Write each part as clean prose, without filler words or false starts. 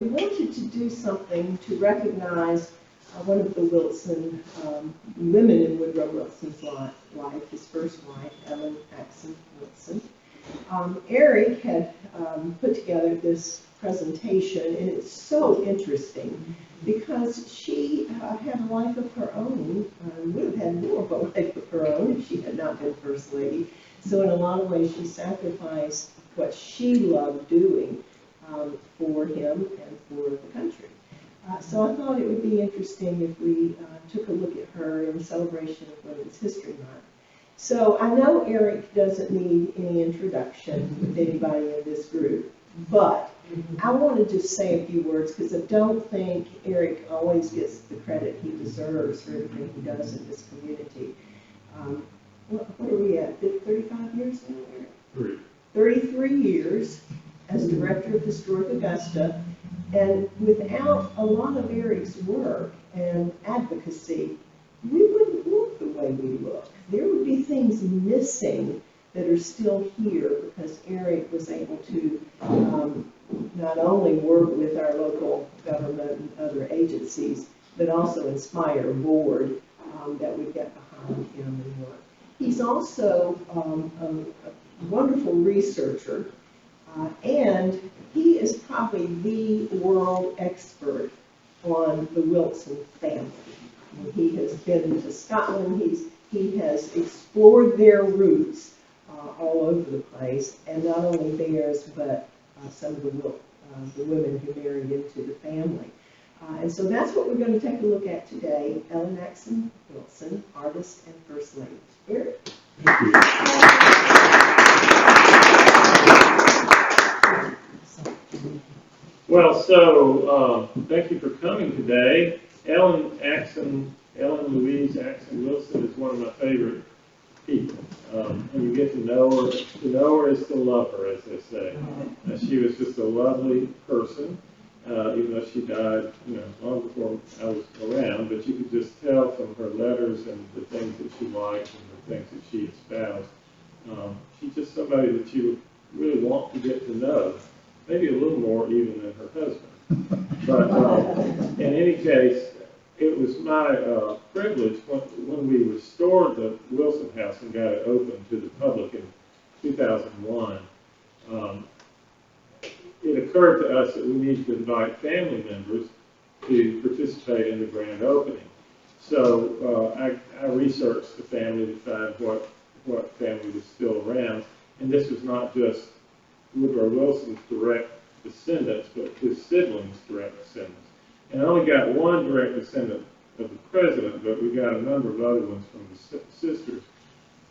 We wanted to do something to recognize one of the Wilson women in Woodrow Wilson's life, his first wife, Ellen Axson Wilson. Erick had put together this presentation, and it's so interesting because she had a life of her own, would have had more of a life of her own if she had not been First Lady. So in a lot of ways, she sacrificed what she loved doing for him and for the country. So I thought it would be interesting if we took a look at her in celebration of Women's History Month. So I know Erick doesn't need any introduction with anybody in this group, but I want to just say a few words because I don't think Erick always gets the credit he deserves for everything he does in this community. What are we at, 35 years now, Erick? 33 years as Director of Historic Augusta, and without a lot of Erick's work and advocacy, we wouldn't look the way we look. There would be things missing that are still here because Erick was able to not only work with our local government and other agencies, but also inspire a board that would get behind him and work. He's also a wonderful researcher, and he is probably the world expert on the Wilson family. He has been to Scotland, he has explored their roots all over the place, and not only theirs, but some of the women who married into the family. And so that's what we're going to take a look at today, Ellen Axson Wilson, artist and First Lady. Erick. Thank you. Well, so thank you for coming today. Ellen Louise Axson Wilson is one of my favorite people. And you get to know her. To know her is to love her, as they say. She was just a lovely person, even though she died, long before I was around. But you could just tell from her letters and the things that she liked and the things that she espoused. She's just somebody that you would really want to get to know. Maybe a little more even than her husband. But in any case, it was my privilege when we restored the Wilson House and got it open to the public in 2001. It occurred to us that we needed to invite family members to participate in the grand opening. So I researched the family to find what family was still around, and this was not just Woodrow Wilson's direct descendants, but his siblings' direct descendants. And I only got one direct descendant of the president, but we got a number of other ones from the sisters.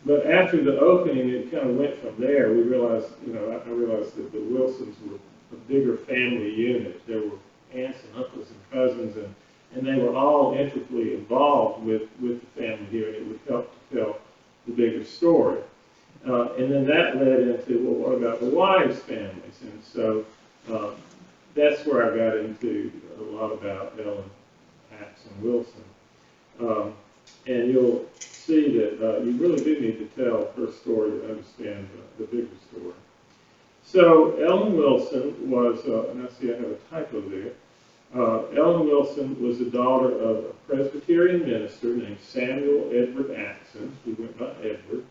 But after the opening, it kind of went from there. We realized, I realized that the Wilsons were a bigger family unit. There were aunts and uncles and cousins, and they were all intricately involved with the family here, and it would help to tell the bigger story. And then that led into, well, what about the wives' families? And so that's where I got into a lot about Ellen Axson Wilson. And you'll see that you really do need to tell her story to understand the bigger story. So Ellen Wilson was, and I see I have a typo there. Ellen Wilson was the daughter of a Presbyterian minister named Samuel Edward Axson, who went by Edward,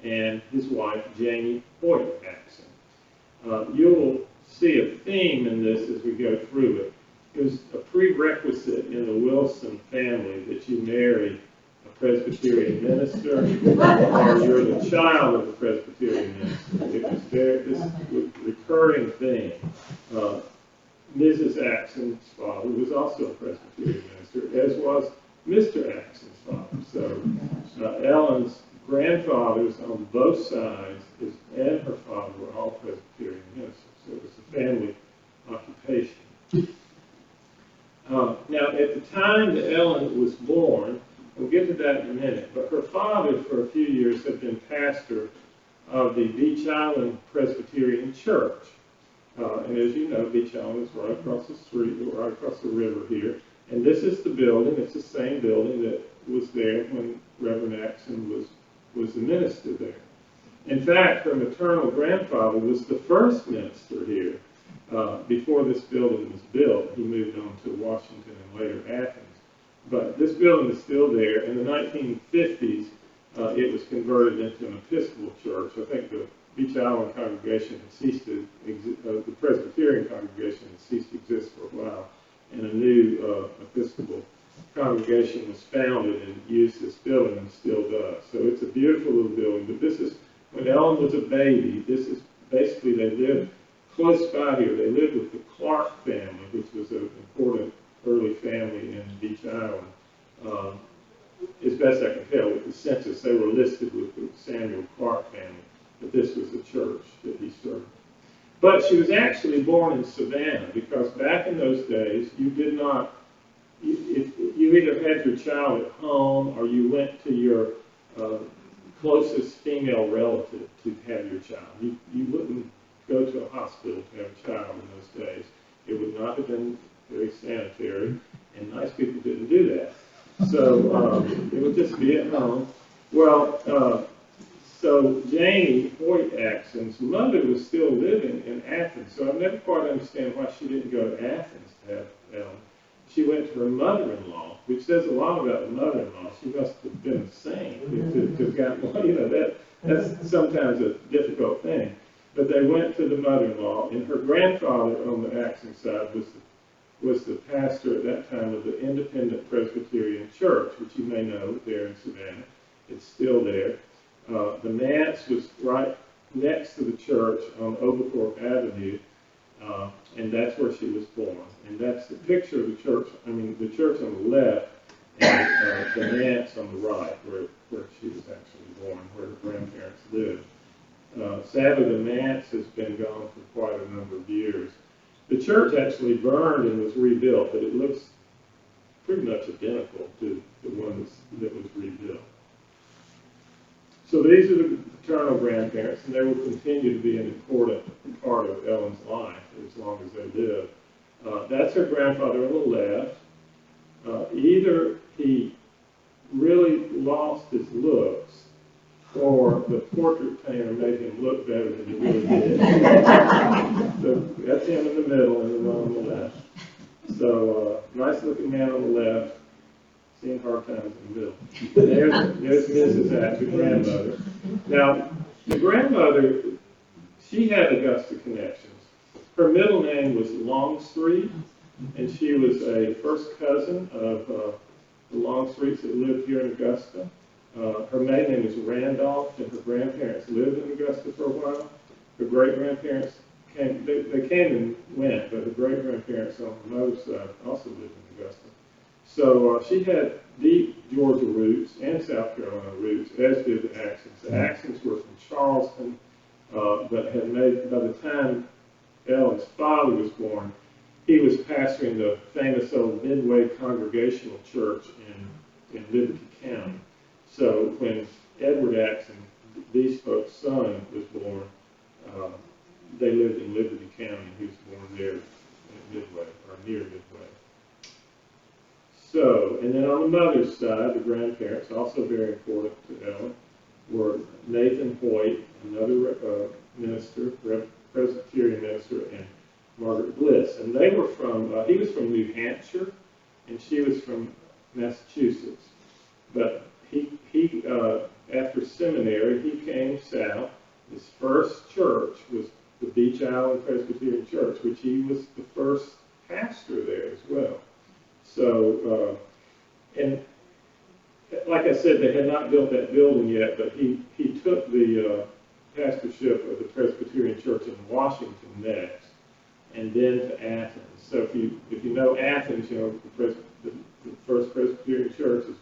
and his wife, Jamie Hoyt Axson. You'll see a theme in this as we go through it. It was a prerequisite in the Wilson family that you marry a Presbyterian minister or you're the child of a Presbyterian minister. It was this recurring theme. Mrs. Axson's father was also a Presbyterian minister, as was Mr. Axson's father. So Ellen's grandfathers on both sides and her father were all Presbyterian ministers. So it was a family occupation. Now, at the time that Ellen was born, we'll get to that in a minute, but her father for a few years had been pastor of the Beach Island Presbyterian Church. And as you know, Beach Island is right across the street, right across the river here. And this is the building. It's the same building that was there when Reverend Axson was the minister there. In fact, her maternal grandfather was the first minister here. Before this building was built, he moved on to Washington and later Athens. But this building is still there. In the 1950s, it was converted into an Episcopal church. I think the Beach Island congregation had ceased to the Presbyterian congregation had ceased to exist for a while, and a new Episcopal congregation was founded and used this building and still does. So it's a beautiful little building. But this is, when Ellen was a baby, this is basically, they lived close by here. They lived with the Clark family, which was an important early family in Beach Island. As best I can tell, with the census, they were listed with the Samuel Clark family, but this was the church that he served. But she was actually born in Savannah, because back in those days, you did not, if you either had your child at home or you went to your closest female relative to have your child. You wouldn't go to a hospital to have a child in those days. It would not have been very sanitary, and nice people didn't do that. So it would just be at home. Well, so Janie Hoyt Axson's mother was still living in Athens, so I never quite understand why she didn't go to Athens to have Ellen. She went to her mother-in-law, which says a lot about the mother-in-law. She must have been a saint to have gotten, that's sometimes a difficult thing. But they went to the mother-in-law, and her grandfather on the Axson side was the pastor at that time of the Independent Presbyterian Church, which you may know there in Savannah. It's still there. The manse was right next to the church on Oglethorpe Avenue, and that's where she was born. And that's the picture of the church, the church on the left, and the manse on the right, where she was actually born, where her grandparents lived. Sadly, the manse has been gone for quite a number of years. The church actually burned and was rebuilt, but it looks pretty much identical to the one that was rebuilt. So these are the paternal grandparents, and they will continue to be an important part of Ellen's life as long as they live. That's her grandfather on the left. Either he really lost his looks, or the portrait painter made him look better than he really did. So that's him in the middle and the one on the left. So nice looking man on the left, seeing hard times in the middle. There's Mrs. Act, the grandmother. Now, the grandmother, she had Augusta connections. Her middle name was Longstreet, and she was a first cousin of the Longstreets that lived here in Augusta. Her maiden name was Randolph, and her grandparents lived in Augusta for a while. Her great-grandparents came, they came and went, but her great-grandparents on her mother's side also lived in Augusta. So she had deep Georgia roots and South Carolina roots, as did the Axsons. The Axsons were from Charleston, but had made, by the time Ellen's father was born, he was pastoring the famous old Midway Congregational Church in Liberty County. So when Edward Axson, these folks' son, was born, they lived in Liberty County. He was born there at Midway, or near Midway. So, and then on the mother's side, the grandparents, also very important to Ellen, were Nathan Hoyt, another minister, Presbyterian minister, and Margaret Bliss. And they were from, he was from New Hampshire, and she was from Massachusetts. But he after seminary, he came south. His first church was the Beach Island Presbyterian Church, which he was the first pastor there as well. So, and like I said, they had not built that building yet, but he took the pastorship of the Presbyterian Church in Washington next, and then to Athens. So if you know Athens, you know the first Presbyterian Church is,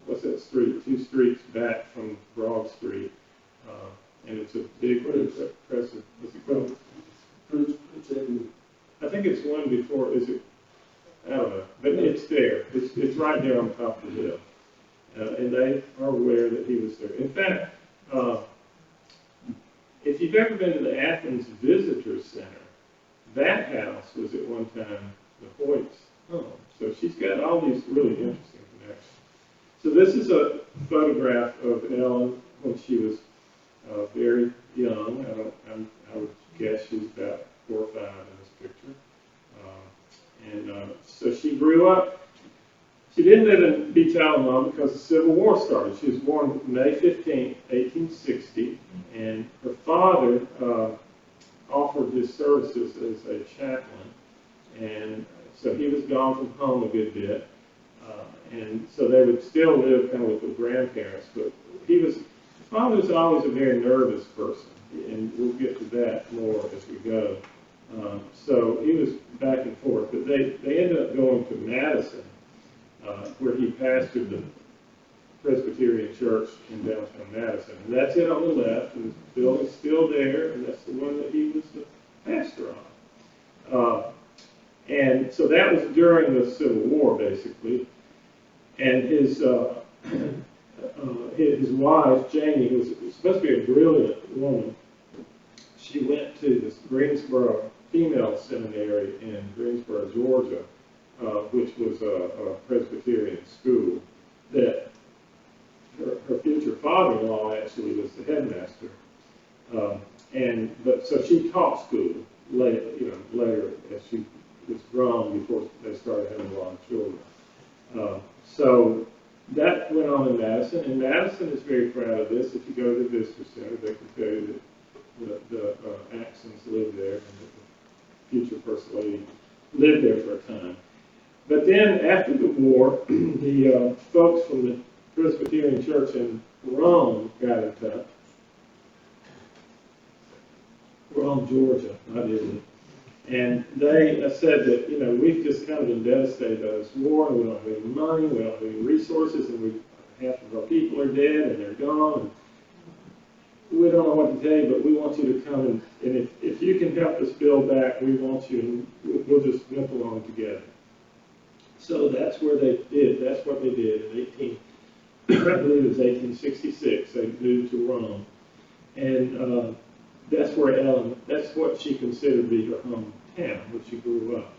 what's that street? 2 streets back from Broad Street, and it's a big what's it called? I think it's one before. Is it? I don't know, but it's there. It's right there on top of the hill, and they are aware that he was there. In fact, if you've ever been to the Athens Visitor Center, that house was at one time the Hoyt's home. So she's got all these really interesting connections. So this is a photograph of Ellen when she was very young. I would guess she was about 4 or 5 in this picture. So she grew up. She didn't live in Beach, Alabama because the Civil War started. She was born May 15, 1860, and her father offered his services as a chaplain, and so he was gone from home a good bit, and so they would still live kind of with the grandparents, but the father was always a very nervous person, and we'll get to that more as we go. So he was back and forth, but they ended up going to Madison, where he pastored the Presbyterian Church in downtown Madison. And that's it on the left, and the building's still there, and that's the one that he was the pastor on. And so that was during the Civil War, basically. And his wife, Janie, who was supposed to be a brilliant woman, she went to this Greensboro Female Seminary in Greensboro, Georgia, which was a Presbyterian school that her future father-in-law actually was the headmaster. So she taught school later as she was grown before they started having a lot of children. So that went on in Madison, and Madison is very proud of this. If you go to the Visitor Center, they can tell you that the Axsons lived there, and that the future First Lady lived there for a time. But then, after the war, the folks from the Presbyterian Church in Rome got in touch. Rome, Georgia, not Italy. And they said that, we've just kind of been devastated by this war, and we don't have any money, we don't have any resources, and half of our people are dead, and they're gone. And we don't know what to tell you, but we want you to come, and if you can help us build back, we want you, and we'll just limp along together. So that's where they did. That's what they did in I believe it was 1866. They moved to Rome, and that's where Ellen. That's what she considered to be her hometown, where she grew up.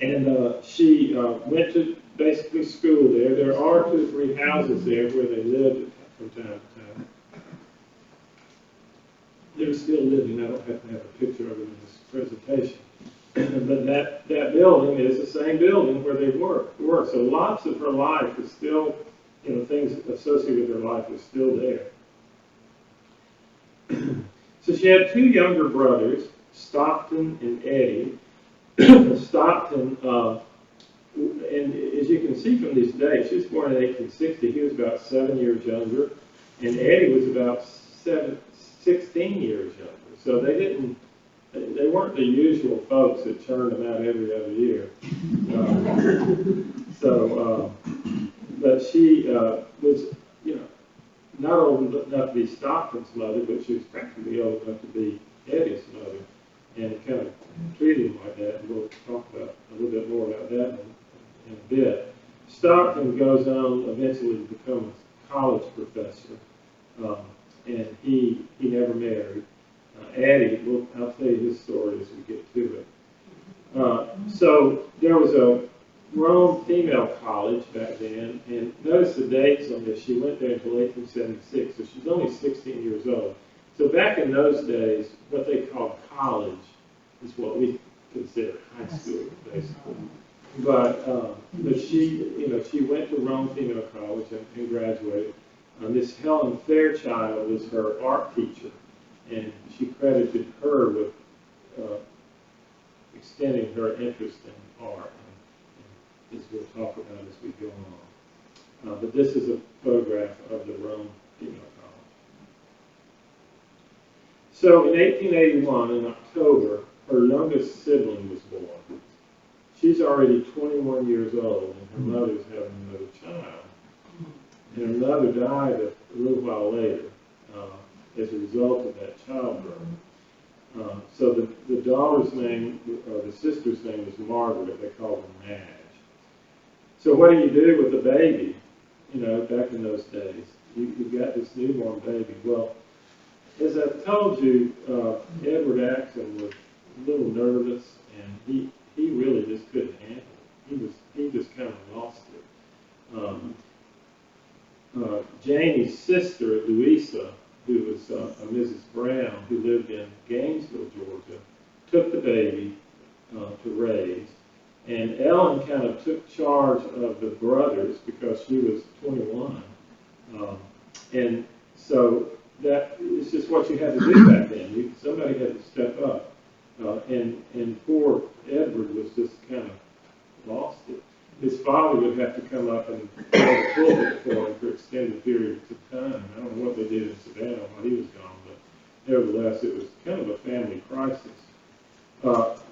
And she went to basically school there. There are 2 or 3 houses there where they lived from time to time. They're still living. I don't have to have a picture of it in this presentation. But that building is the same building where they work. So lots of her life is still, things associated with her life is still there. So she had 2 younger brothers, Stockton and Eddie. Stockton, and as you can see from these dates, she was born in 1860. He was about 7 years younger, and Eddie was about 16 years younger. So they weren't the usual folks that churned them out every other year. But she was, not old enough to be Stockton's mother, but she was practically old enough to be Eddie's mother, and kind of treated him like that. And we'll talk about a little bit more about that in a bit. Stockton goes on eventually to become a college professor, and he never married. Eddie, I'll tell you his story as we get to it. So there was a Rome Female College back then, and notice the dates on this. She went there until 1876, so she's only 16 years old. So back in those days, what they called college is what we consider high school, basically. But she went to Rome Female College and graduated. This Helen Fairchild was her art teacher, and she credited her with extending her interest in art, and as we'll talk about as we go on. But this is a photograph of the Rome Female College. So in 1881, in October, her youngest sibling was born. She's already 21 years old, and her mother's having another child. And her mother died a little while later as a result of that childbirth. So the daughter's name, or the sister's name, was Margaret. They called her Madge. So what do you do with a baby? Back in those days, you've got this newborn baby. Well, as I've told you, Edward Axson was a little nervous, and he really just couldn't handle it. He just kind of lost it. Janie's sister, Louise, who was a Mrs. Brown, who lived in Gainesville, Georgia, took the baby to raise. And Ellen kind of took charge of the brothers because she was 21. And so that is just what you had to do back then. Somebody had to step up. And poor Edward was just kind of lost it. His father would have to come up and hold the pulpit for him for extended periods of time. I don't know what they did in Savannah while he was gone, but nevertheless, it was kind of a family crisis.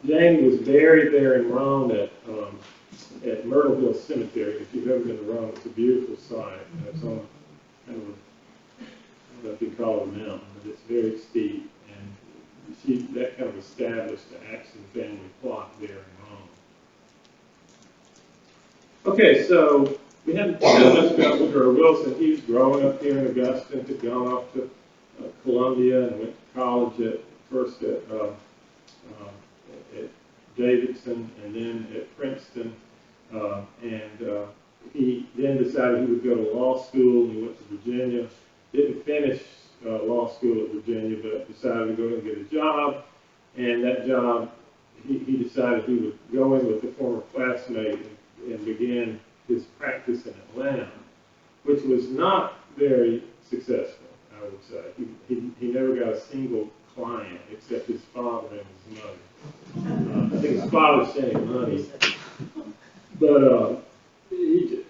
Jane was buried there in Rome at Myrtle Hill Cemetery. If you've ever been to Rome, it's a beautiful site. It's on kind of I don't know if you call it a mountain, but it's very steep. And that kind of established the Axson family plot there in Rome. Okay, so we haven't talked much about Woodrow Wilson. He was growing up here in Augusta, had gone off to Columbia and went to college first at Davidson and then at Princeton. He then decided he would go to law school. He went to Virginia, didn't finish law school at Virginia, but decided to go and get a job. And that job, he decided he would go in with a former classmate and begin his practice in Atlanta, which was not very successful, I would say. He never got a single client except his father and his mother. I think his father sent him money. But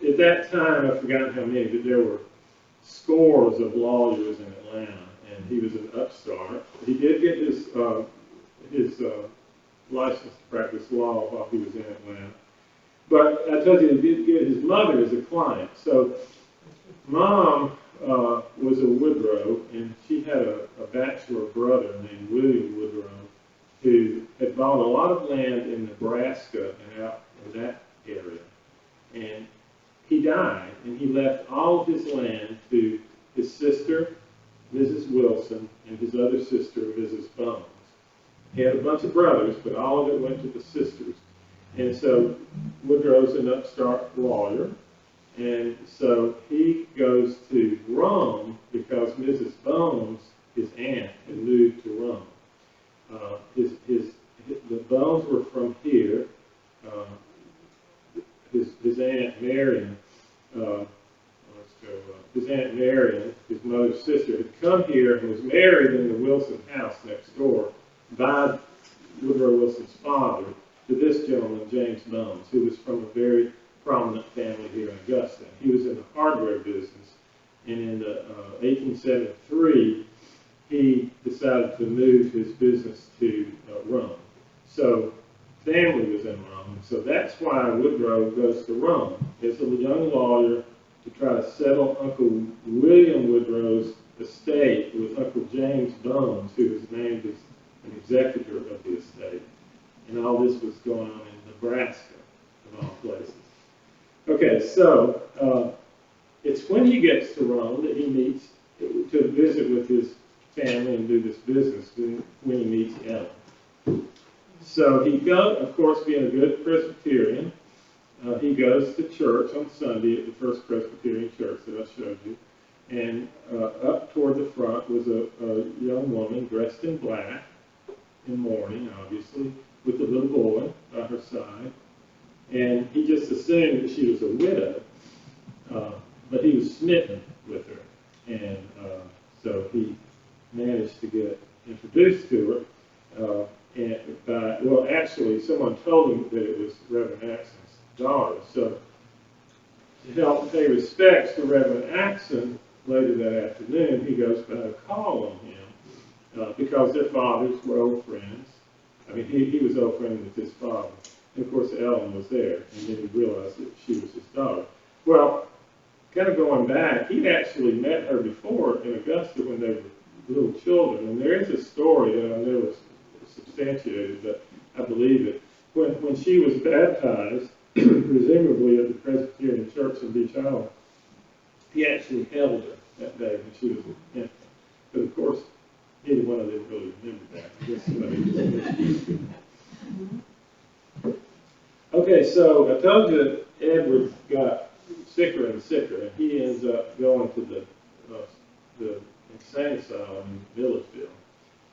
at that time, I've forgotten how many, but there were scores of lawyers in Atlanta, and he was an upstart. He did get his license to practice law while he was in Atlanta. But I told you, he did get his mother as a client. So Mom was a Woodrow, and she had a bachelor brother named William Woodrow, who had bought a lot of land in Nebraska and out in that area. And he died, and he left all of his land to his sister, Mrs. Wilson, and his other sister, Mrs. Bones. He had a bunch of brothers, but all of it went to the sisters. And so Woodrow's an upstart lawyer, and so he goes to Rome because Mrs. Bones, his aunt, had moved to Rome. The Bones were from here. His Aunt Marion, his mother's sister, had come here and was married in the Wilson house next door by Woodrow Wilson's father to this gentleman, James Bones, who was from a very prominent family here in Augusta. He was in the hardware business, and in 1873, he decided to move his business to Rome. So family was in Rome, so that's why Woodrow goes to Rome as a young lawyer to try to settle Uncle William Woodrow's estate with Uncle James Bones, who was named as an executor of the estate. And all this was going on in Nebraska, of all places. Okay, so it's when he gets to Rome that he meets to visit with his family and do this business when he meets Ellen. So he goes, of course, being a good Presbyterian, he goes to church on Sunday at the First Presbyterian Church that I showed you. And up toward the front was a young woman dressed in black, in mourning, obviously, with a little boy by her side. And he just assumed that she was a widow, but he was smitten with her. And so he managed to get introduced to her. Actually, someone told him that it was Reverend Axson's daughter. So to help pay respects to Reverend Axson, later that afternoon, he goes by to call on him because their fathers were old friends. I mean, he was old friends with his father. And of course, Ellen was there, and then he realized that she was his daughter. Well, kind of going back, he'd actually met her before in Augusta when they were little children. And there is a story that I never substantiated, but I believe it. When she was baptized, presumably at the Presbyterian Church in Beach Island, he actually held her that day when she was an infant. But of course, neither one of them really remembered that. I guess somebody Okay, so I told you that Edward got sicker and sicker, and he ends up going to the insane asylum in Milledgeville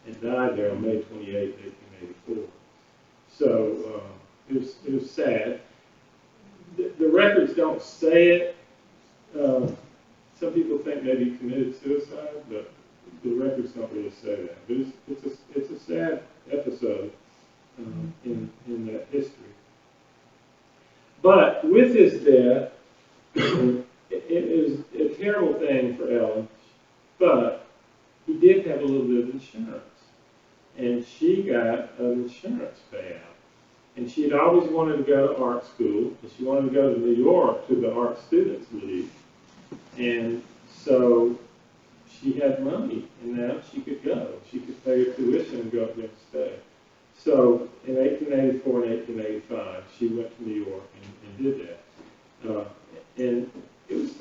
and died there on May 28, 1884. So it was sad. The records don't say it. Some people think maybe he committed suicide, but the records don't really say that. But it's a sad episode in that history. But with his death, it is a terrible thing for Ellen, but he did have a little bit of insurance. And she got an insurance payout. And she had always wanted to go to art school, and she wanted to go to New York to the Art Students League. And so she had money, and now she could go. She could pay her tuition and go up there and stay. So in 1884 and 1885, she went to New York and did that. And it was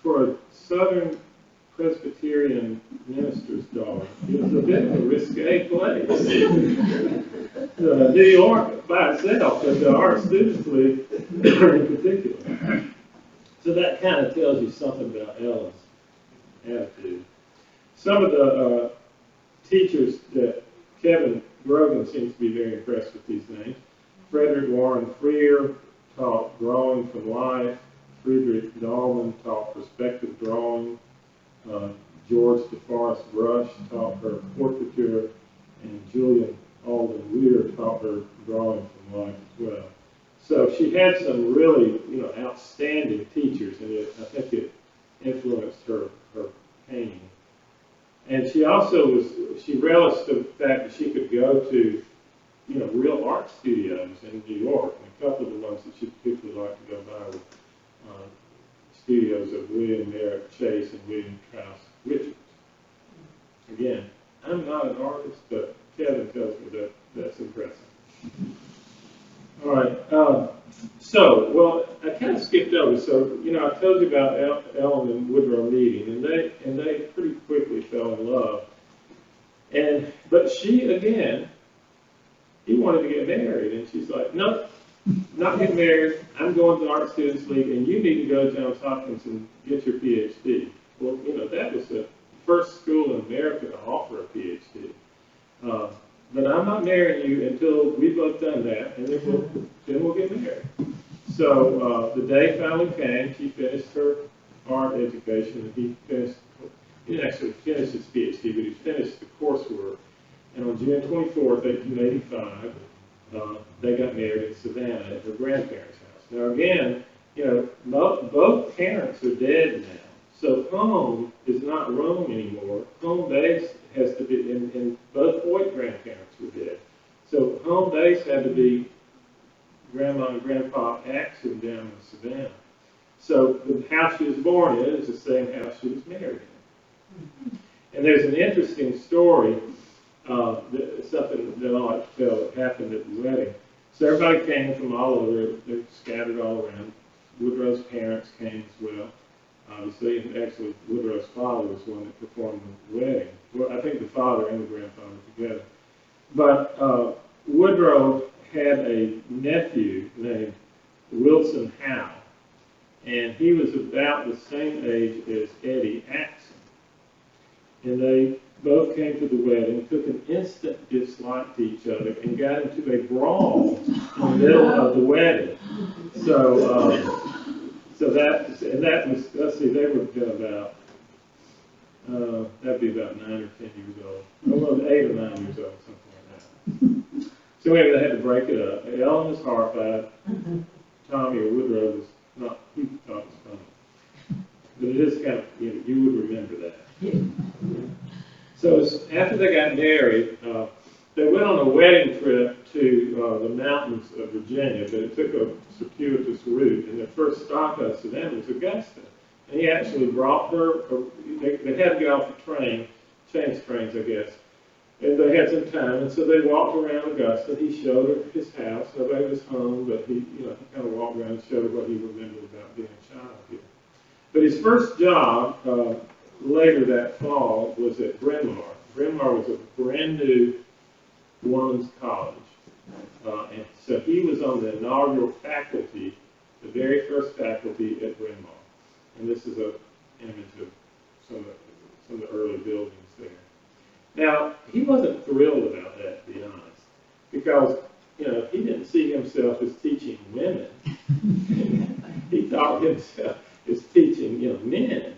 for a Southern Presbyterian minister's daughter, it was a bit of a risque place. New York by itself, but the Art Students League in particular. So that kind of tells you something about Ellen's attitude. Some of the teachers that Kevin Grogan seems to be very impressed with these names. Frederick Warren Freer taught drawing from life. Friedrich Dahlman taught perspective drawing. George DeForest Brush taught her portraiture, and Julian Alden Weir taught her drawing from life as well. So she had some really, outstanding teachers, and I think it influenced her painting. And she also she relished the fact that she could go to, real art studios in New York, and a couple of the ones that she particularly liked to go by were studios of William Merritt Chase and William Krause Richards. Again, I'm not an artist, but Kevin tells me that that's impressive. All right. I kind of skipped over. So, I told you about Ellen and Woodrow meeting, and they pretty quickly fell in love. But she, again, he wanted to get married, and she's like, nope, not get married. I'm going to the Art Students League, and you need to go to Johns Hopkins and get your PhD. Well, that was the first school in America to offer a PhD. But I'm not marrying you until we've both done that, and then we'll get married. So the day finally came. She finished her art education, and he didn't actually finish his PhD, but he finished the coursework. And on June 24th, 1885, they got married in Savannah at her grandparents' house. Now again, both parents are dead now. So home is not Rome anymore. Home base has to be, and both Hoyt grandparents were dead. So home base had to be Grandma and Grandpa Axson down in Savannah. So the house she was born in is the same house she was married in. And there's an interesting story, something that I like to tell that happened at the wedding. So everybody came from all over. They're scattered all around. Woodrow's parents came as well. Obviously, and actually Woodrow's father was the one that performed the wedding. Well, I think the father and the grandfather together. But Woodrow had a nephew named Wilson Howe, and he was about the same age as Eddie Axson. And they both came to the wedding, took an instant dislike to each other, and got into a brawl in the middle of the wedding. So that was, let's see, they would have been about, that'd be about 9 or 10 years old. Well, 8 or 9 years old, something like that. So anyway, they had to break it up. Ellen was horrified. Tommy or Woodrow was not, he thought it was funny. But it is kind of, you would remember that. Yeah. So after they got married, they went on a wedding trip to the mountains of Virginia, but it took a circuitous route, and their first stop at Savannah was Augusta. And he actually brought her, they had to get off the train, change trains, I guess, and they had some time, and so they walked around Augusta. He showed her his house. Nobody was home, but he kind of walked around and showed her what he remembered about being a child here. But his first job, later that fall, was at Bryn Mawr. Bryn Mawr was a brand new women's college. And so he was on the inaugural faculty, the very first faculty at Bryn Mawr. And this is an image of some of the early buildings there. Now, he wasn't thrilled about that, to be honest, because, he didn't see himself as teaching women. He thought himself as teaching, men.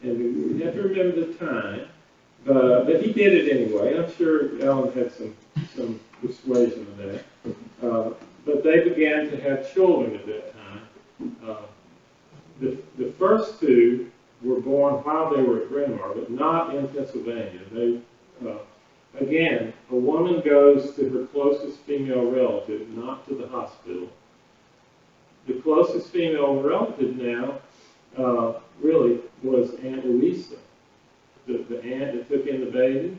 And we have to remember the time. But he did it anyway. I'm sure Ellen had some persuasion of that. But they began to have children at that time. The first two were born while they were at Bryn Mawr, but not in Pennsylvania. Again, a woman goes to her closest female relative, not to the hospital. The closest female relative now really was Aunt Louise, the aunt that took in the baby.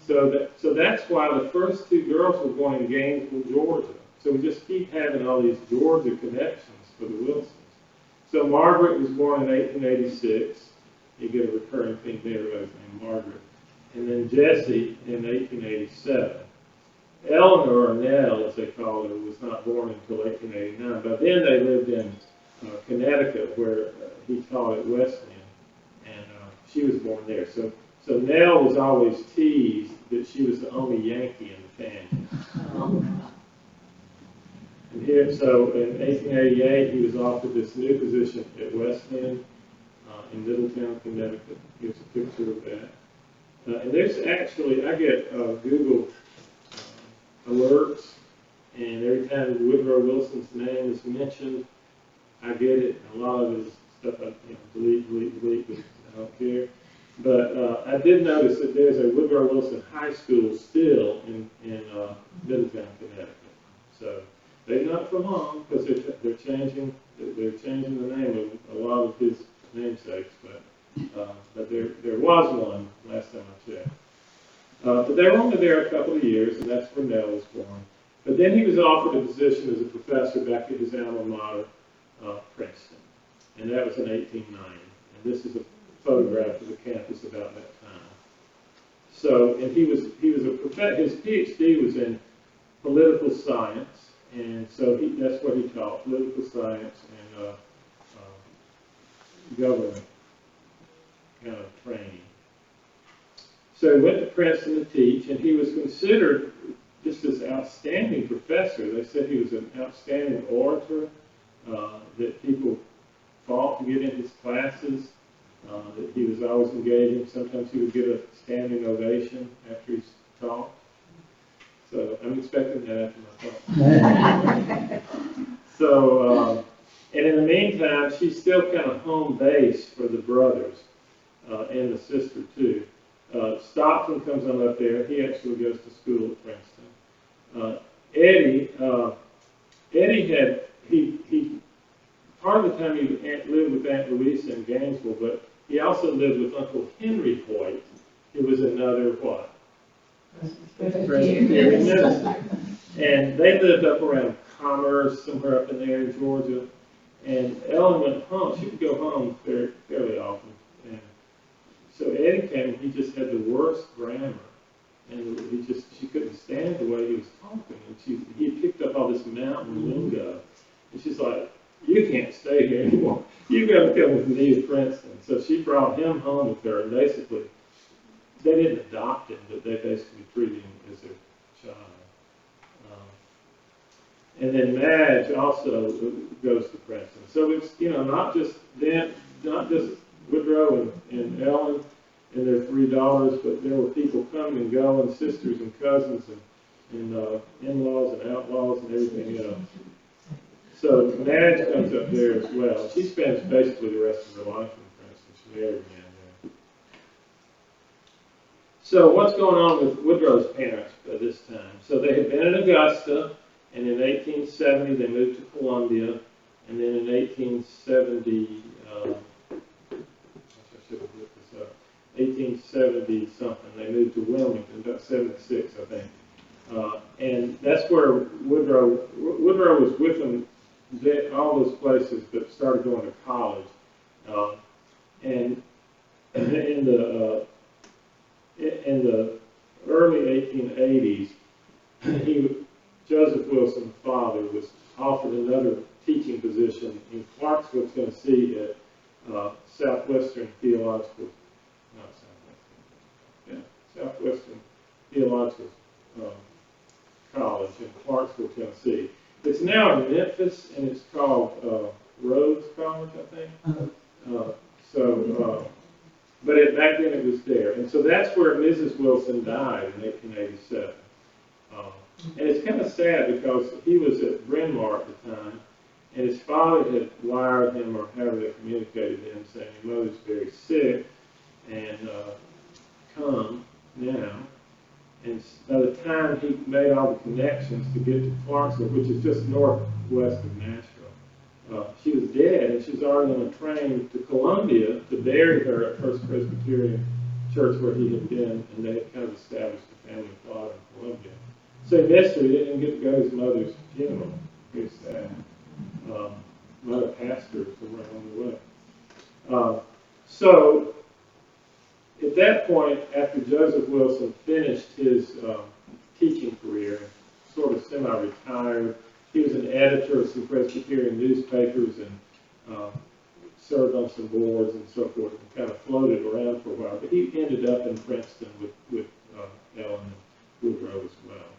So that's why the first two girls were born in Gainesville, Georgia. So we just keep having all these Georgia connections for the Wilsons. So Margaret was born in 1886. You get a recurring thing there, everybody's named Margaret. And then Jessie in 1887. Eleanor, or Nell, as they called her, was not born until 1889. By then they lived in Connecticut, where he taught at Wesleyan, and she was born there. So Nell was always teased that she was the only Yankee in the family. And here, so in 1888, he was offered this new position at Wesleyan in Middletown, Connecticut. Here's a picture of that. And there's actually, I get Google alerts, and every time Woodrow Wilson's name is mentioned, I get it. A lot of his stuff I delete, but I don't care. But I did notice that there's a Woodrow Wilson High School still in Middletown, Connecticut. So they've not for long, because they're changing the name of a lot of his namesakes, but there was one last time I checked. But they were only there a couple of years, and that's where Nell was born. But then he was offered a position as a professor back at his alma mater, Princeton, and that was in 1890. And this is a photograph of the campus about that time. So, and he was a professor. His PhD was in political science, and so that's what he taught: political science and government kind of training. So he went to Princeton to teach, and he was considered just this outstanding professor. They said he was an outstanding orator, that people fought to get in his classes, that he was always engaging. Sometimes he would get a standing ovation after he taught. So I'm expecting that after my talk. So, and in the meantime, she's still kind of home base for the brothers and the sister too. Stockton comes on up there. He actually goes to school at Princeton. Eddie had part of the time he lived with Aunt Louise in Gainesville, but he also lived with Uncle Henry Hoyt, who was another what? Presbyterian minister. And they lived up around Commerce, somewhere up in there in Georgia. And Ellen went home. She would go home fairly often. And so Eddie came, and he just had the worst grammar. And she couldn't stand the way he was talking. And he picked up all this mountain lingo. And she's like, "You can't stay here anymore. You've got to come with me to Princeton." So she brought him home with her, and basically, they didn't adopt him, but they basically treated him as their child. And then Madge also goes to Princeton. So it's, not just Woodrow and Ellen and their three daughters, but there were people coming and going, sisters and cousins and in-laws and outlaws and everything else. So Madge comes up there as well. She spends basically the rest of her life in Princeton. She married a man there. So what's going on with Woodrow's parents at this time? So they had been in Augusta, and in 1870 they moved to Columbia, and then in 1870, I should have looked this up, 1870 something, they moved to Wilmington, about 76, I think. And that's where Woodrow was with them all those places, but started going to college. And in the early 1880s, Joseph Wilson, father, was offered another teaching position in Clarksville, Tennessee, at Southwestern Theological, not Southwestern, yeah, Southwestern Theological College in Clarksville, Tennessee. It's now in Memphis, and it's called Rhodes College, I think. Back then it was there. And so that's where Mrs. Wilson died in 1887. And it's kind of sad because he was at Bryn Mawr at the time, and his father had wired him, or however they communicated to him, saying, your mother's very sick, and come now. And by the time he made all the connections to get to Clarksville, which is just northwest of Nashville, she was dead, and she was already on a train to Columbia to bury her at First Presbyterian Church where he had been, and they had kind of established a family plot in Columbia. So he missed her. He didn't get to go to his mother's funeral. He was sad. Might have passed her somewhere along the way. So at that point, after Joseph Wilson finished his teaching career, sort of semi-retired, he was an editor of some Presbyterian newspapers and served on some boards and so forth, and kind of floated around for a while. But he ended up in Princeton with Ellen and Woodrow as well.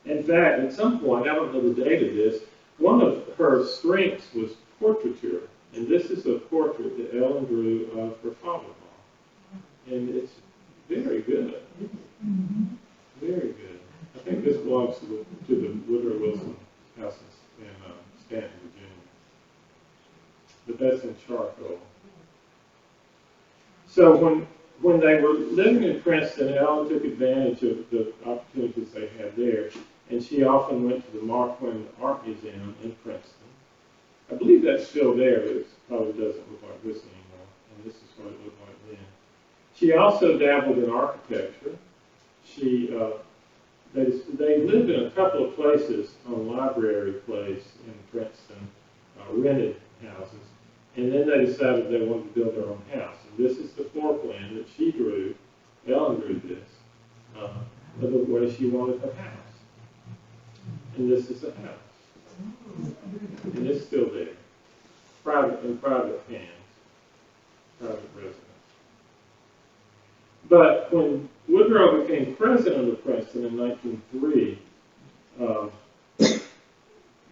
In fact, at some point, I don't know the date of this, one of her strengths was portraiture. And this is a portrait that Ellen drew of her father-in-law. And it's very good. Very good. I think this belongs to the Woodrow Wilson house in Stanton, Virginia. But that's in charcoal. So when they were living in Princeton, Ellen took advantage of the opportunities they had there. And she often went to the Mark Twain Art Museum in Princeton. I believe that's still there, but it probably doesn't look like this anymore. And this is what it looked like then. She also dabbled in architecture. They lived in a couple of places on Library Place in Princeton, rented houses. And then they decided they wanted to build their own house. And this is the floor plan that she drew. Ellen drew this, of the way she wanted her house. And this is the house. And it's still there. Private hands. Private residence. But when Woodrow became president of Princeton in 1903,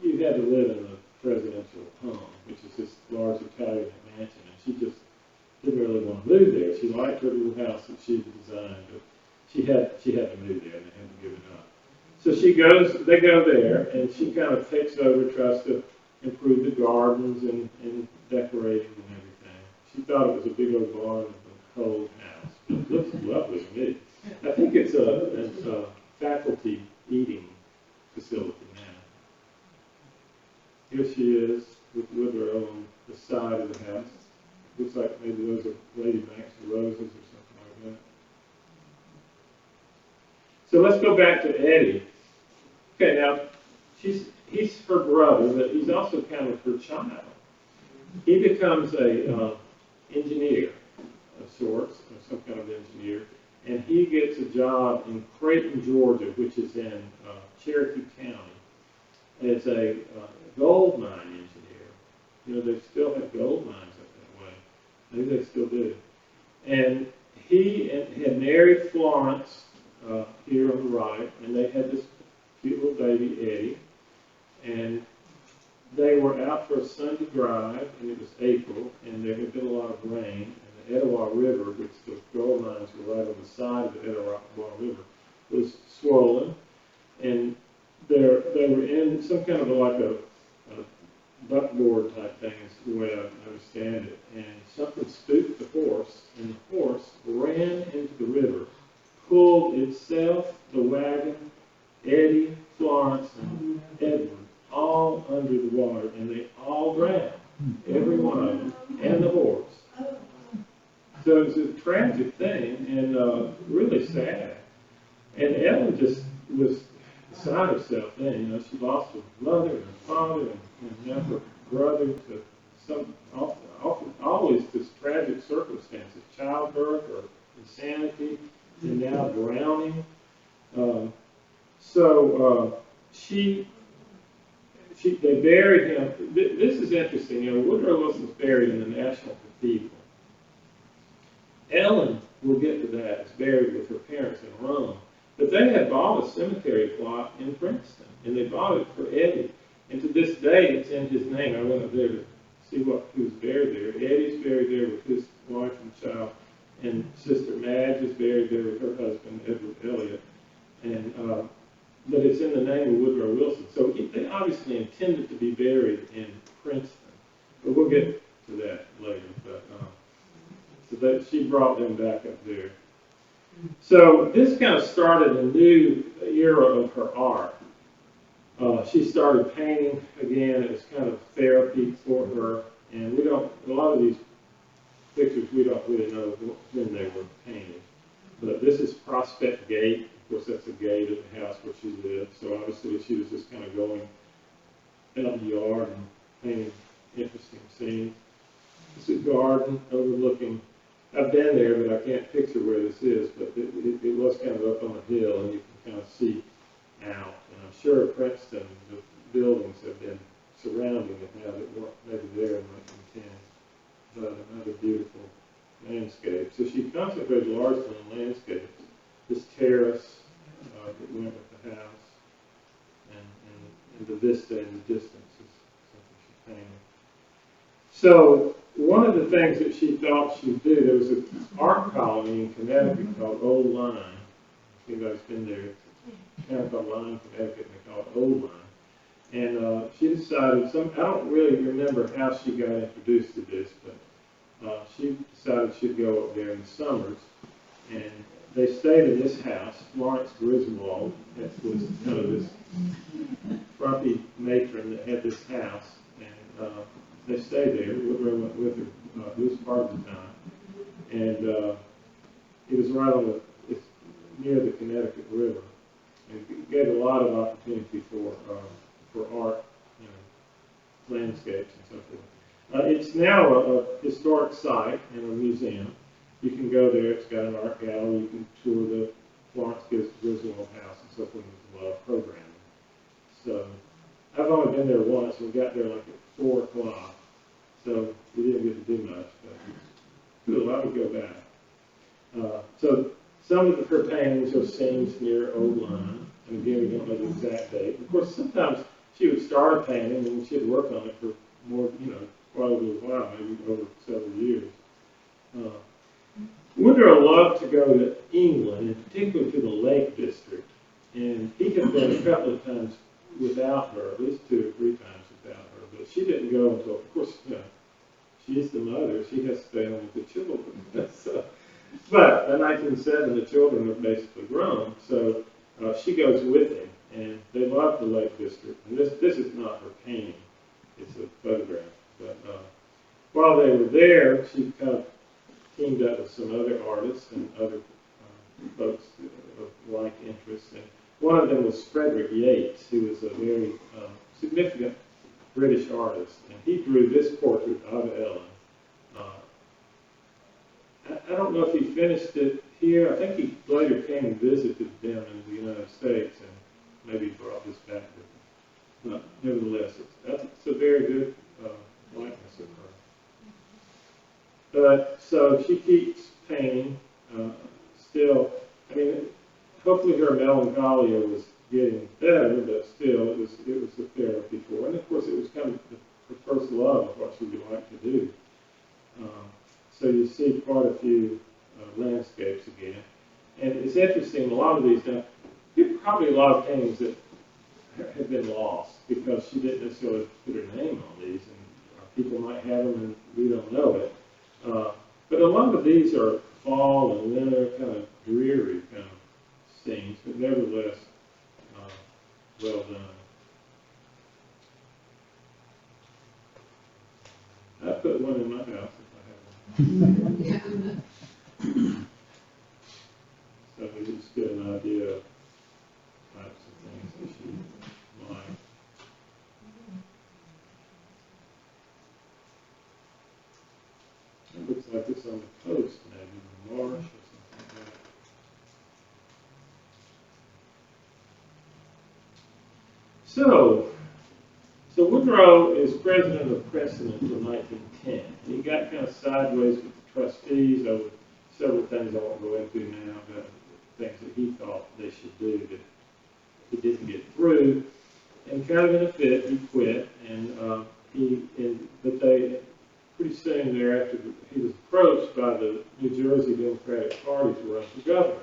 you had to live in the presidential home, which is this large Italian mansion, and she just didn't really want to move there. She liked her little house that she designed, but she had to move there, and they had to give it up. So they go there, and she kind of takes over, tries to improve the gardens and decorating and everything. She thought it was a big old barn with a cold house. It looks lovely to me. I think it's a faculty eating facility now. Here she is with Woodrow on the side of the house. Looks like maybe those are Lady Banks roses or something like that. So let's go back to Eddie. Okay, now he's her brother, but he's also kind of her child. He becomes a engineer of sorts, or some kind of engineer, and he gets a job in Creighton, Georgia, which is in Cherokee County, as a gold mine engineer. You know, they still have gold mines up that way. Maybe they still do. And he had married Florence here on the right, and they had this cute little baby, Eddie. And they were out for a Sunday drive, and it was April, and there had been a lot of rain. And the Etowah River, which the gold mines were right on the side of the Etowah River, was swollen. And they were in some kind of like a buckboard type thing, is the way I understand it. And something spooked the horse, and the horse ran into the river, pulled itself, the wagon, Eddie, Florence, and Edward, all under the water, and they all drowned, every one of them, and the horse. So it was a tragic thing, and really sad. And Ellen just was beside herself then. You know, she lost her mother and her father, and now her brother to some always this tragic circumstances, childbirth or insanity, and now drowning. So she they buried him. This is interesting. You know, Woodrow Wilson's buried in the National Cathedral. Ellen, we'll get to that, is buried with her parents in Rome. But they had bought a cemetery plot in Princeton, and they bought it for Eddie. And to this day, it's in his name. I went up there to see who's buried there. Eddie's buried there with his wife and child, and Sister Madge is buried there with her husband, Edward Elliott. And but it's in the name of Woodrow Wilson. So they obviously intended to be buried in Princeton. But we'll get to that later. But so that she brought them back up there. So this kind of started a new era of her art. She started painting again. It was kind of therapy for her. And a lot of these pictures, we don't really know when they were painted. But this is Prospect Gate. Of course, that's a gate of the house where she lived. So obviously she was just kind of going out in the yard and painting interesting scenes. It's a garden overlooking. I've been there, but I can't picture where this is. But it was kind of up on a hill, and you can kind of see out. And I'm sure Princeton, the buildings have been surrounding it now that weren't maybe there in 1910. But another beautiful landscape. So she concentrated largely on landscapes. This terrace that went with the house, and the vista in the distance is something she painted. So one of the things that she thought she'd do, there was an art colony in Connecticut called Old Line. If anybody's been there, it's kind of called Line, Connecticut, and they call it Old Line. And she decided, I don't really remember how she got introduced to this, but she decided she'd go up there in the summers, and they stayed in this house. Florence Griswold, that was kind of this frumpy matron that had this house, and they stayed there. Woodrow went with her this part of the time, and it was right on it's near the Connecticut River, and it gave a lot of opportunity for art, landscapes and so forth. It's now a historic site and a museum. You can go there. It's got an art gallery. You can tour the Florence Griswold house and so forth. There's a lot of programming. So I've only been there once. We got there like at 4 o'clock, so we didn't get to do much. But cool, I would go back. So some of her paintings are scenes near Old Line, and again, we don't know the exact date. Of course, sometimes she would start a painting and she'd work on it for more, quite a little while, maybe over several years. Woodrow loved to go to England, and particularly to the Lake District, and he had been a couple of times without her, at least 2 or 3 times without her, but she didn't go until, of course, she's the mother, she has to stay home with the children. But in 1907, the children were basically grown, so she goes with him, and they love the Lake District. And this is not her painting, it's a photograph. But while they were there, she kind of teamed up with some other artists and other folks of like interests. And one of them was Frederick Yates, who was a very significant British artist. And he drew this portrait of Ellen. I don't know if he finished it here. I think he later came and visited down in the United States and maybe brought this back with him. But nevertheless, it's a very good likeness of her. But so she keeps painting still. I mean, hopefully her melancholia was getting better, but still it was a therapy for her. And of course, it was kind of her first love of what she would like to do. So you see quite a few landscapes again. And it's interesting, a lot of these, probably a lot of paintings that have been lost because she didn't necessarily put her name on these, and people might have them and we don't know it. But a lot of these are fall and winter, kind of dreary kind of scenes, but nevertheless, well done. I put one in my house if I have one. So we just get an idea of types of things that she liked. It looks like it's on the coast, maybe the marsh or something like that. So Woodrow is president of Princeton until 1910. He got kind of sideways with the trustees over several things I won't go into now, about things that he thought they should do that he didn't get through. And kind of in a fit, he quit, but they, pretty soon thereafter, he was approached by the New Jersey Democratic Party to run for governor.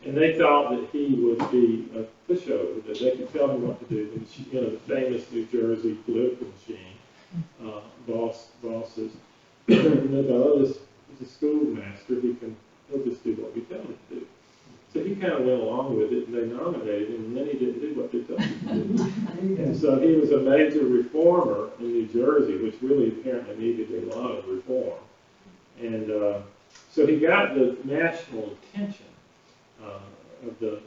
And they thought that he would be a pushover, that they could tell him what to do. The famous New Jersey political machine, bosses. And they thought, oh, this is a schoolmaster, he'll just do what we tell him to do. So he kind of went along with it, and they nominated him, and then he didn't do what they told him to do. And so he was a major reformer in New Jersey, which really apparently needed a lot of reform. And so he got the national attention of the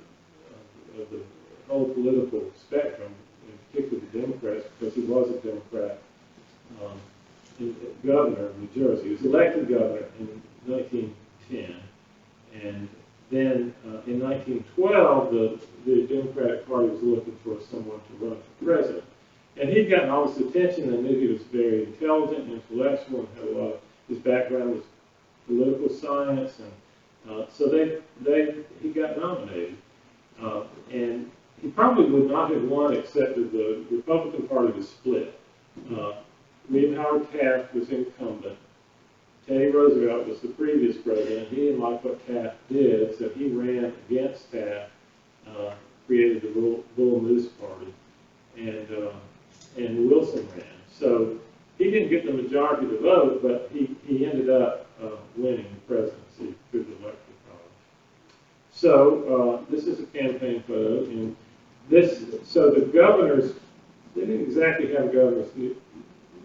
whole political spectrum, in particular the Democrats, because he was a Democrat governor of New Jersey. He was elected governor in 1910, and then in 1912, the Democratic Party was looking for someone to run for president. And he'd gotten all this attention. They knew he was very intelligent and intellectual, and had a lot of, his background was political science, and so he got nominated. And he probably would not have won except that the Republican Party was split. William Howard Taft was incumbent. Teddy Roosevelt was the previous president. He didn't like what Taft did, so he ran against Taft, created the Bull Moose Party, and Wilson ran. So he didn't get the majority of the vote, but he ended up winning the presidency through the electoral college. So this is a campaign photo, and so the governors, they didn't exactly have a governor's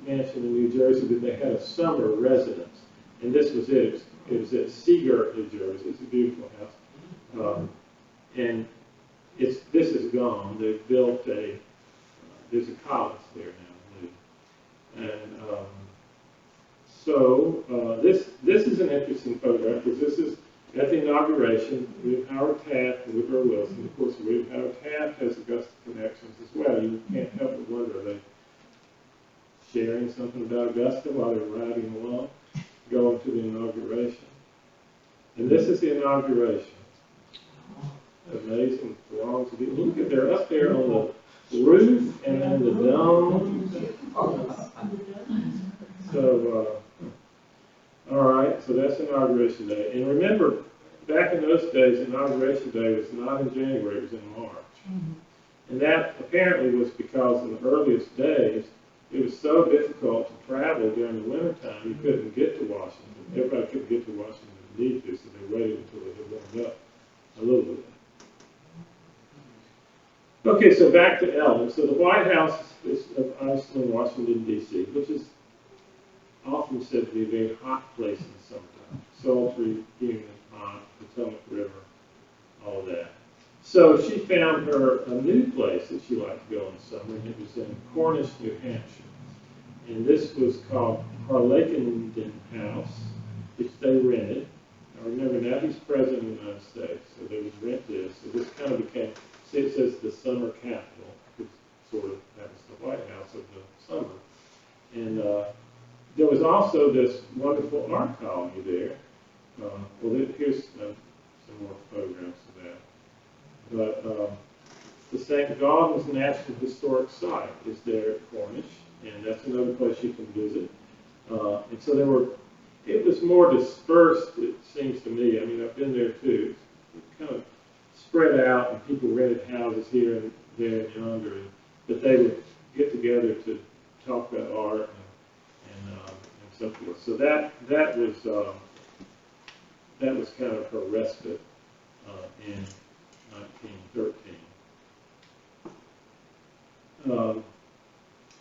mansion in New Jersey, but they had a summer residence. And this was it. It was at Seagirt, New Jersey. It's a beautiful house. And this is gone. They've built there's a college there now. And so this is an interesting photograph, because this is at the inauguration with Howard Taft and Woodrow Wilson. Of course, William Howard Taft has Augusta connections as well. You can't help but wonder, are they sharing something about Augusta while they're riding along, going to the inauguration? And this is the inauguration. Amazing throngs of people. Look at, they're up there on the roof and then the dome. So, all right, so that's Inauguration Day. And remember, back in those days, Inauguration Day was not in January, it was in March. And that apparently was because in the earliest days, it was so difficult to travel during the wintertime, you couldn't get to Washington. Everybody couldn't get to Washington if they needed to, so they waited until it had warmed up a little bit. Okay, so back to Ellen. So the White House is obviously in Washington, D.C., which is often said to be a very hot place in the summertime. Sultry, humid, hot, Potomac River, all of that. So she found her a new place that she liked to go in the summer, and it was in Cornish, New Hampshire. And this was called Harlakenden House, which they rented. Now remember, now he's president of the United States, so they would rent this. So this kind of became, see, it says the summer capital, because sort of that was the White House of the summer. And there was also this wonderful art colony there. Here's some more photographs of that. But the St. Gaudens National Historic Site is there at Cornish, and that's another place you can visit. And so it was more dispersed, it seems to me. I mean, I've been there too. It's kind of spread out, and people rented houses here and there and yonder, but they would get together to talk about art and so forth. So that was kind of her respite in 1913.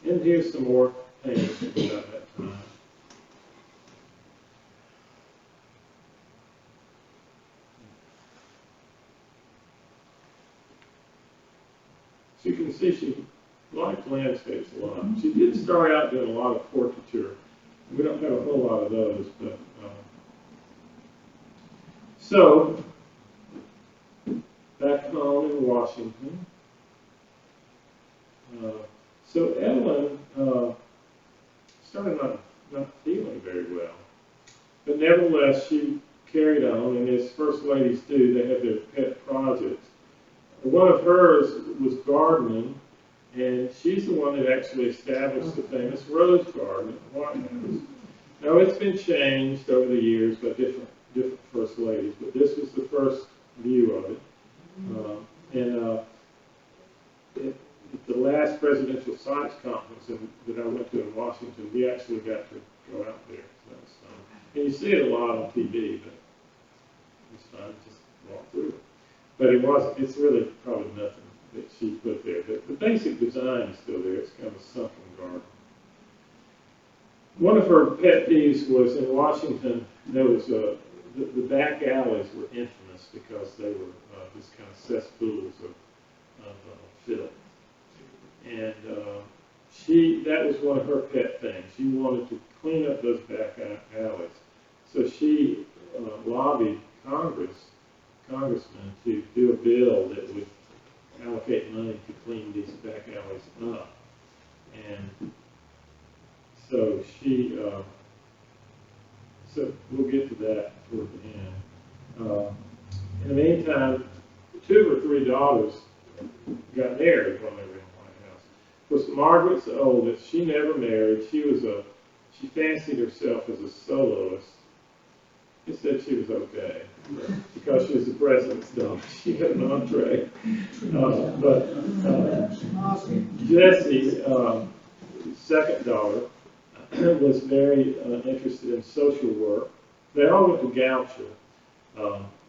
And here's some more paintings about that time. So you can see she liked landscapes a lot. She did start out doing a lot of portraiture. We don't have a whole lot of those, but so back home in Washington. So Ellen started not feeling very well. But nevertheless, she carried on, and as first ladies do, they have their pet projects. One of hers was gardening, and she's the one that actually established the famous rose garden at the White House. Now, it's been changed over the years by different first ladies, but this was the first view of it. At the last presidential science conference that I went to in Washington, we actually got to go out there. So that was fun. And you see it a lot on TV, but it's fun to just walk through it. But it's really probably nothing that she put there. But the basic design is still there. It's kind of a sunken garden. One of her pet peeves was in Washington, there was the back alleys were infamous because they were just kind of cesspools of filth. And that was one of her pet things. She wanted to clean up those back alleys. So she lobbied congressmen to do a bill that would allocate money to clean these back alleys up. And so so we'll get to that toward the end. In the meantime, 2 or 3 daughters got married when they were in the White House. Of course, Margaret's the oldest. She never married. She fancied herself as a soloist. She said she was okay because she was the president's daughter. She had an entree. But Jessie, second daughter, was very interested in social work. They all went to Goucher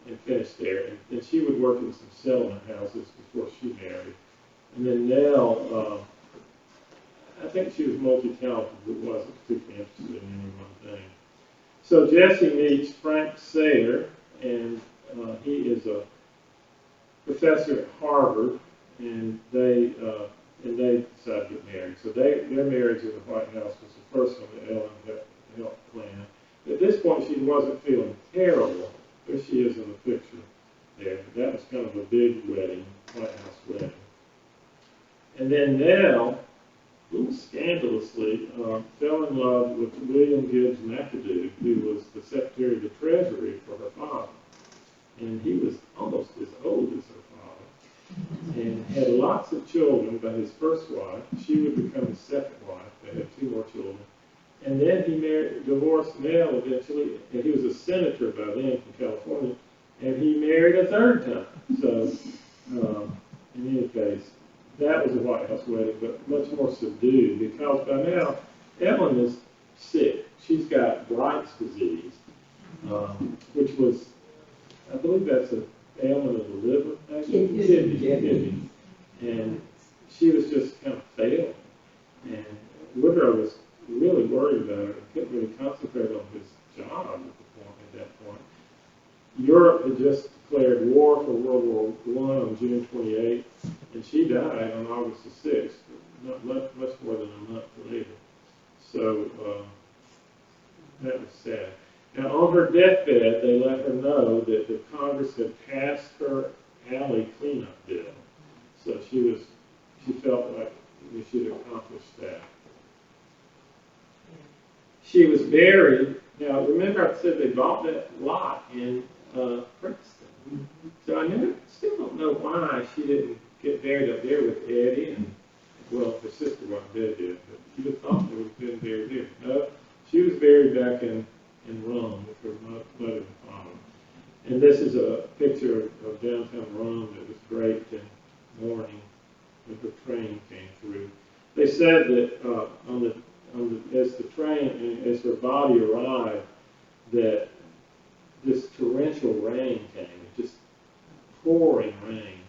and finished there. And she would work in some settlement houses before she married. And then Nell, I think she was multi-talented, but wasn't particularly interested in any one thing. So Jessie meets Frank Sayre, and he is a professor at Harvard, and they decide to get married. So their marriage in the White House was the first one that Ellen helped plan. At this point, she wasn't feeling terrible. There she is in the picture there. That was kind of a big wedding, White House wedding. And then Nell, a little scandalously, fell in love with William Gibbs McAdoo, who was the Secretary of the Treasury for her father. And he was almost as old as her father, and had lots of children by his first wife. She would become his second wife. They had 2 more children. And then he divorced Nell eventually, and he was a senator by then from California, and he married a 3rd time. So, in any case, that was a White House wedding, but much more subdued, because by now, Ellen is sick. She's got Bright's disease, which was, I believe that's an ailment of the liver, actually. Kidney. And she was just kind of failing. And Woodrow was really worried about her and couldn't really concentrate on his job at that point. Europe had just declared war for World War I on June 28th, and she died on August the 6th, not much more than a month later. So that was sad. Now, on her deathbed, they let her know that the Congress had passed her alley cleanup bill. So she felt like we should accomplish that. She was buried. Now, remember I said they bought that lot in Princeton. So I still don't know why she didn't get buried up there with Eddie, and, well, her sister wasn't dead yet, but you'd have thought they would have been buried there. No, she was buried back in Rome with her mother and father. And this is a picture of downtown Rome that was draped in mourning when her train came through. They said that as her body arrived, that this torrential rain came, just pouring rain,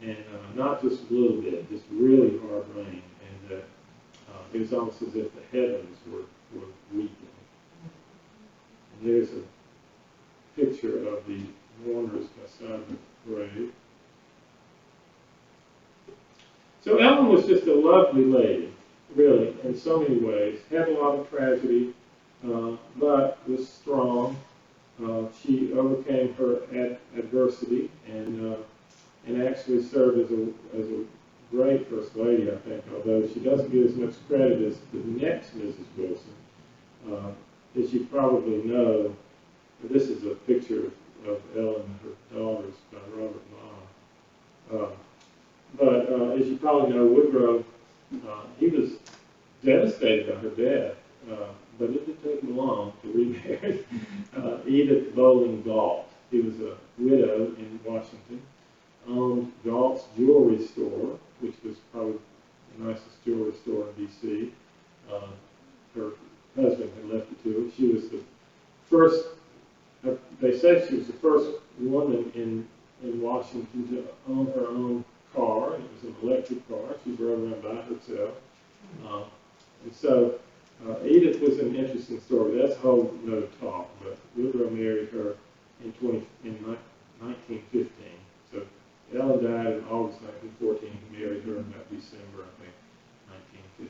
and not just a little bit, just really hard rain, and that it was almost as if the heavens were weeping. And there's a picture of the mourners beside the grave. So Ellen was just a lovely lady, really, in so many ways. Had a lot of tragedy, but was strong. She overcame her adversity and actually served as a great First Lady, I think, although she doesn't get as much credit as the next Mrs. Wilson. As you probably know, this is a picture of Ellen and her daughters by Robert Law. But as you probably know, Woodrow, he was devastated by her death, but it didn't take him long to remarry Edith Bowling Galt. He was a widow in Washington, owned Galt's jewelry store, which was probably the nicest jewelry store in D.C. Her husband had left it to her. She was the first, they say she was the first woman in Washington to own her own car. It was an electric car. She drove around by herself. And so Edith was an interesting story. That's a whole nother talk, but Woodrow married her in 1915. So Ellen died in August 1914. He married her in about December, I think, 1915.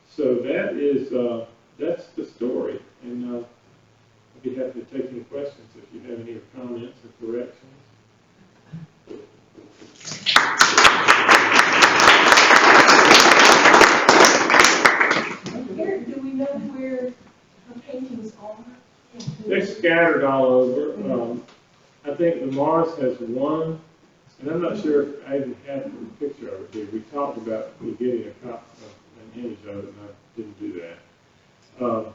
So that is, that's the story. And I'd be happy to take any questions if you have any comments or corrections. Erick, do we know where her paintings are? They're scattered all over. I think the Mars has one, and I'm not sure if I even have a picture of it here. We talked about getting an image of it, and I didn't do that.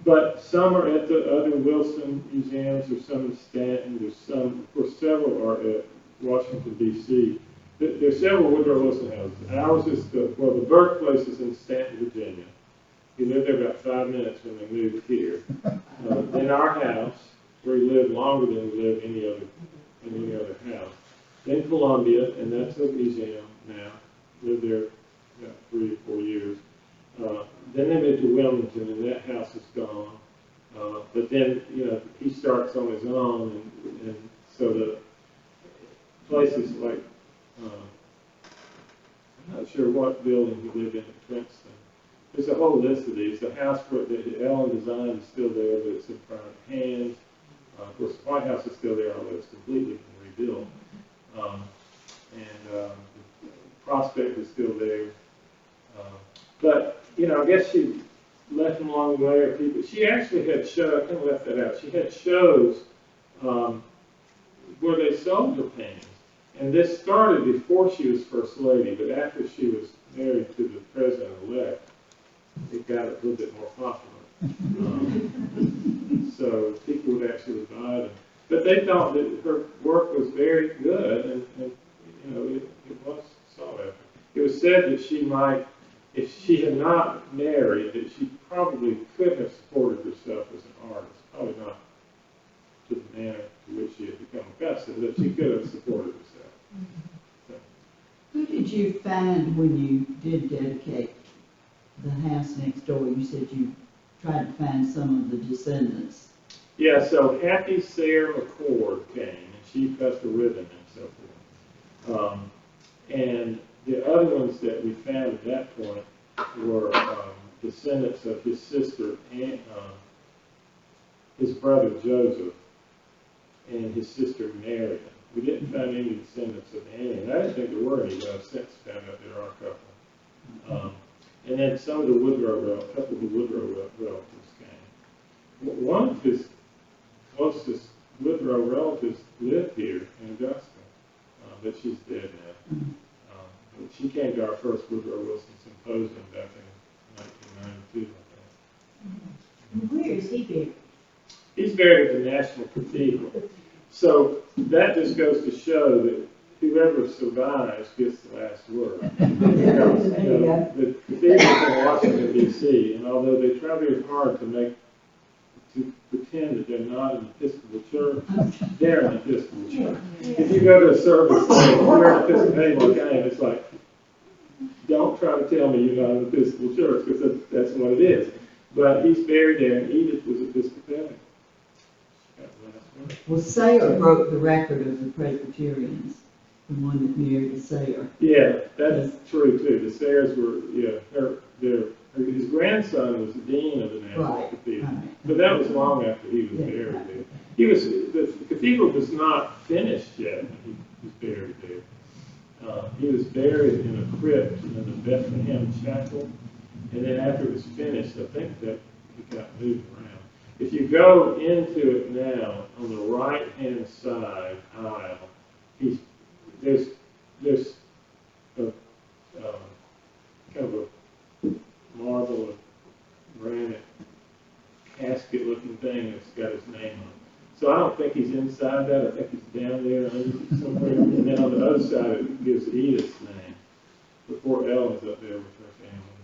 But some are at the other Wilson museums, there's some in Stanton, there's some, of course, several are at Washington, D.C. There's several Woodrow Wilson houses. Ours is the birthplace is in Stanton, Virginia. He lived there about 5 minutes when they moved here. Then our house, where he lived longer than he lived in any other house. Then Columbia, and that's a museum now. Lived there about 3 or 4 years. Then they moved to Wilmington, and that house is gone. But then, he starts on his own, and so the places like, I'm not sure what building he lived in at Princeton. There's a whole list of these. The house that Ellen designed is still there, but it's in private hands. Of course, the White House is still there, although it's completely been rebuilt. Prospect is still there. But, I guess she left them along the way, or people. She actually had shows, I kind of left that out. She had shows where they sold her paintings. And this started before she was First Lady, but after she was married to the President-elect, it got a little bit more popular. So people would actually buy them. But they thought that her work was very good, and it was sought after. It was said that she might, if she had not married, that she probably could have supported herself as an artist. Probably not to the manner to which she had become accustomed, but she could have supported herself. So. Who did you find when you did dedicate the house next door? You said you tried to find some of the descendants. Yeah, so Happy Sarah McCord came, and she cut the ribbon and so forth. And the other ones that we found at that point were descendants of his sister and his brother Joseph and his sister Marion. We didn't find any descendants of Annie, and I didn't think there were any, but I've since found out there are a couple. And then some of the a couple of the Woodrow relatives came. One of his closest Woodrow relatives lived here in Augusta, but she's dead now. But she came to our first Woodrow Wilson symposium back in 1992, I think. Where is he buried? He's buried at the National Cathedral. So that just goes to show that whoever survives gets the last word. The cathedral's in Washington, D.C., and although they try very hard to pretend that they're not an Episcopal church, they're an Episcopal church. If you go to a service saying we're an Episcopal game, it's like, don't try to tell me you're not an Episcopal church, because that's what it is. But he's buried there, and Edith was Episcopalian. Well, Sayre broke the record of the Presbyterians, the one that married a Sayre. Yeah, that's true too. The Sayres were, his grandson was the dean of the National Cathedral, but that was long after he was buried there. The cathedral was not finished yet when he was buried there. He was buried in a crypt in the Bethlehem Chapel, and then after it was finished, I think that he got moved around. If you go into it now, on the right-hand side aisle, there's a kind of a marble or granite casket-looking thing that's got his name on it. So I don't think he's inside that. I think he's down there somewhere. And then on the other side, it gives Edith's name. Before Ellen's up there with her family.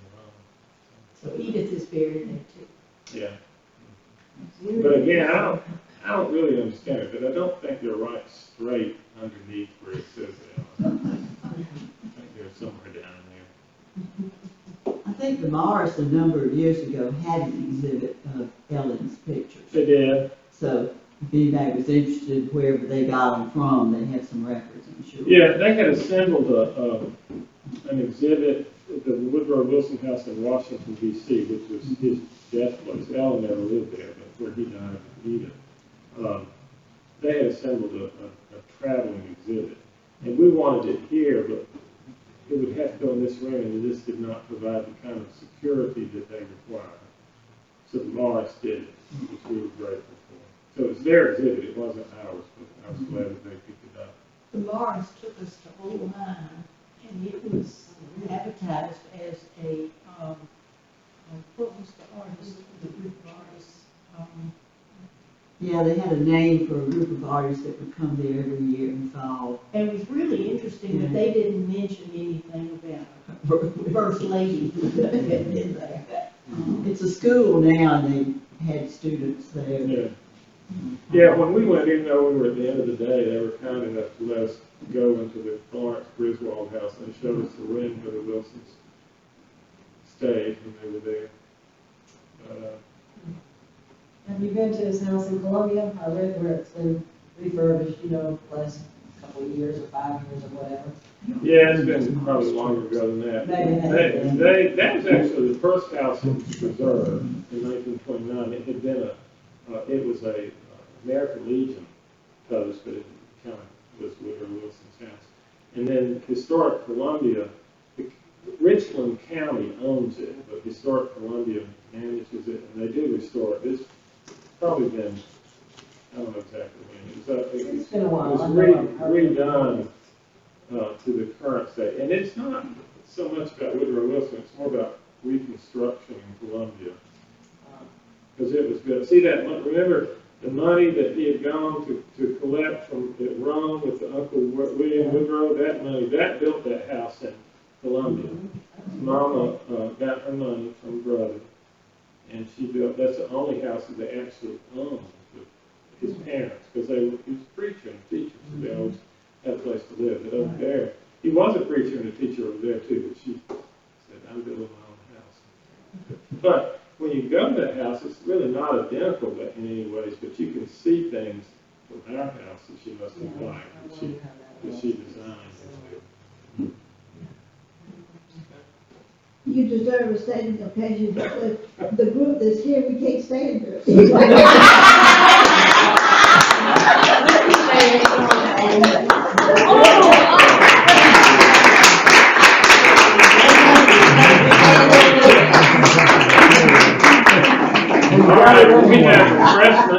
So Edith is buried there too. Yeah. But again, I don't really understand it, but I don't think they're right straight underneath where it says Ellen. I think they're somewhere down there. I think the Morris a number of years ago had an exhibit of Ellen's pictures. They did. So if anybody was interested, wherever they got them from, they had some records, I'm sure. Yeah, they had assembled an exhibit at the Woodrow Wilson House in Washington, D.C., which was his death place. Ellen never lived there, but where he died in Edith. They had assembled a traveling exhibit. And we wanted it here, but it would have to go in this room, and this did not provide the kind of security that they required. So the Morris did it, which we were grateful for. So it was their exhibit, it wasn't ours, but I was glad that they picked it up. The Morris took us to Old Mine, and it was advertised as a, what was the artist, the group of artists? Yeah, they had a name for a group of artists that would come there every year in fall. And it was really interesting that they didn't mention anything about First Lady who did that. It's a school now, and they had students there. Yeah. Yeah, when we went, even though we were at the end of the day, they were kind enough to let us go into the Florence Griswold house, and they showed us the room where the Wilsons stayed when they were there. Have you been to his house in Columbia? I read where it's been refurbished, the last couple of years or 5 years or whatever. Yeah, it's been probably longer ago than that. That was actually the first house that was preserved in 1929. It had been it was a American Legion post, but it kind of was Woodrow Wilson's house. And then Historic Columbia, Richland County owns it, but Historic Columbia manages it, and they do restore it. It's probably been, I don't know exactly when. It's been a while. It was redone to the current state. And it's not so much about Woodrow Wilson, it's more about reconstruction in Columbia. Because it was good. See that, remember the money that he had gone to collect from at Rome with the Uncle William Woodrow, that money, that built that house in Columbia. Mama got her money from brother, and she built, that's the only house that they actually owned with his parents, because he was a preacher and a teacher, so they always had a place to live. But over there, he was a preacher and a teacher over there too, but she said, I'm building my own house. But when you go to that house, it's really not identical in any ways, but you can see things from our house that she must have liked, that she designed. You deserve a standing occasion, but the group that's here, we can't stand it. All right.